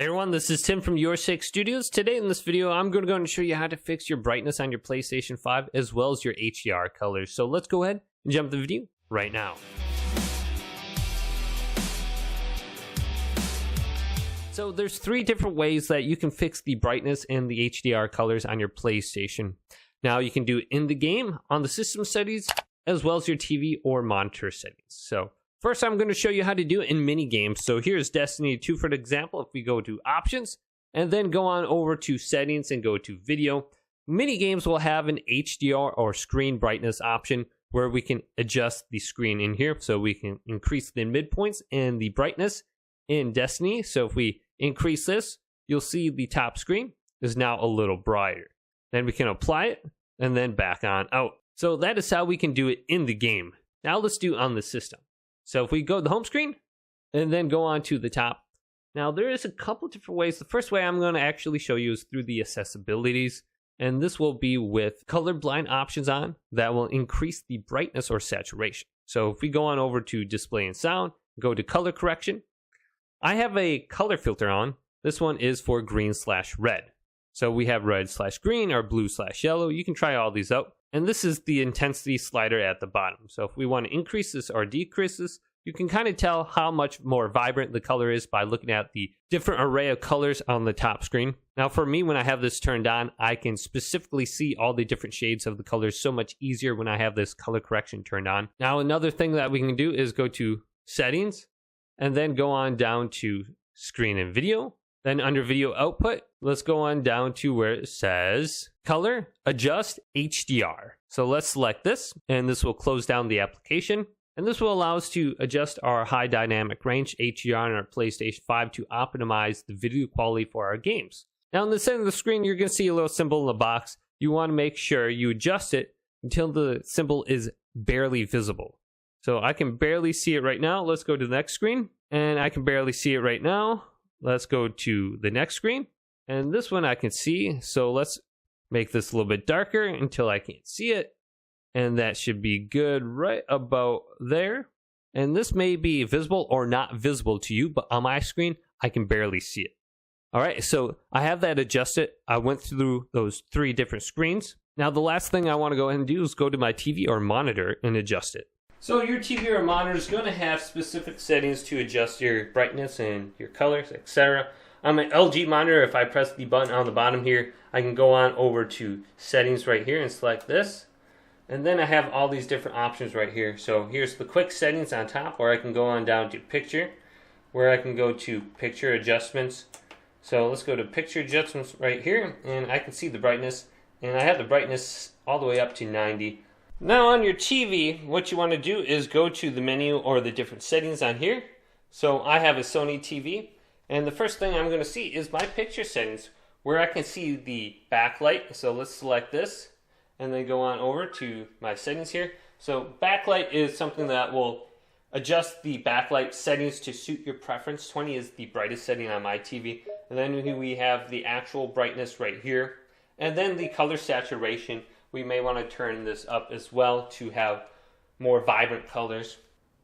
Hey everyone, this is Tim from YourSixStudios. Today in this video, I'm going to go and show you how to fix your brightness on your PlayStation 5 as well as your HDR colors. So let's go ahead and jump to the video right now. So there's three different ways that you can fix the brightness and the HDR colors on your PlayStation. Now you can do it in the game, on the system settings, as well as your TV or monitor settings. So first, I'm going to show you how to do it in mini games. So here's Destiny 2 for an example. If we go to options and then go on over to settings and go to video, mini games will have an HDR or screen brightness option where we can adjust the screen in here. So we can increase the midpoints and the brightness in Destiny. So if we increase this, you'll see the top screen is now a little brighter. Then we can apply it and then back on out. So that is how we can do it in the game. Now let's do it on the system. So if we go to the home screen and then go on to the top. Now there is a couple different ways. The first way I'm going to actually show you is through the accessibilities. And this will be with colorblind options on that will increase the brightness or saturation. So if we go on over to display and sound, go to color correction. I have a color filter on. This one is for green/red. So we have red/green or blue/yellow. You can try all these out. And this is the intensity slider at the bottom. So if we want to increase this or decrease this, you can kind of tell how much more vibrant the color is by looking at the different array of colors on the top screen. Now for me, when I have this turned on, I can specifically see all the different shades of the colors so much easier when I have this color correction turned on. Now another thing that we can do is go to settings and then go on down to screen and video. Then under video output, let's go on down to where it says color, adjust HDR. So let's select this and this will close down the application. And this will allow us to adjust our high dynamic range HDR on our PlayStation 5 to optimize the video quality for our games. Now in the center of the screen, you're going to see a little symbol in the box. You want to make sure you adjust it until the symbol is barely visible. So I can barely see it right now. Let's go to the next screen and I can barely see it right now. Let's go to the next screen, and this one I can see, so let's make this a little bit darker until I can't see it, and that should be good right about there. And this may be visible or not visible to you, but on my screen, I can barely see it. All right, so I have that adjusted. I went through those three different screens. Now the last thing I want to go ahead and do is go to my TV or monitor and adjust it. So your TV or monitor is going to have specific settings to adjust your brightness and your colors, etc. On my LG monitor, if I press the button on the bottom here, I can go on over to settings right here and select this. And then I have all these different options right here. So here's the quick settings on top, or I can go on down to picture, where I can go to picture adjustments. So let's go to picture adjustments right here, and I can see the brightness. And I have the brightness all the way up to 90. Now on your TV, what you want to do is go to the menu or the different settings on here. So I have a Sony TV, and the first thing I'm going to see is my picture settings, where I can see the backlight. So let's select this, and then go on over to my settings here. So backlight is something that will adjust the backlight settings to suit your preference. 20 is the brightest setting on my TV. And then we have the actual brightness right here. And then the color saturation. We may want to turn this up as well to have more vibrant colors.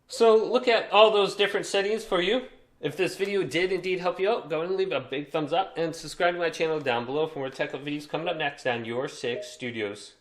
So look at all those different settings for you. If this video did indeed help you out, go ahead and leave a big thumbs up and subscribe to my channel down below for more tech videos coming up next on YourSixStudios.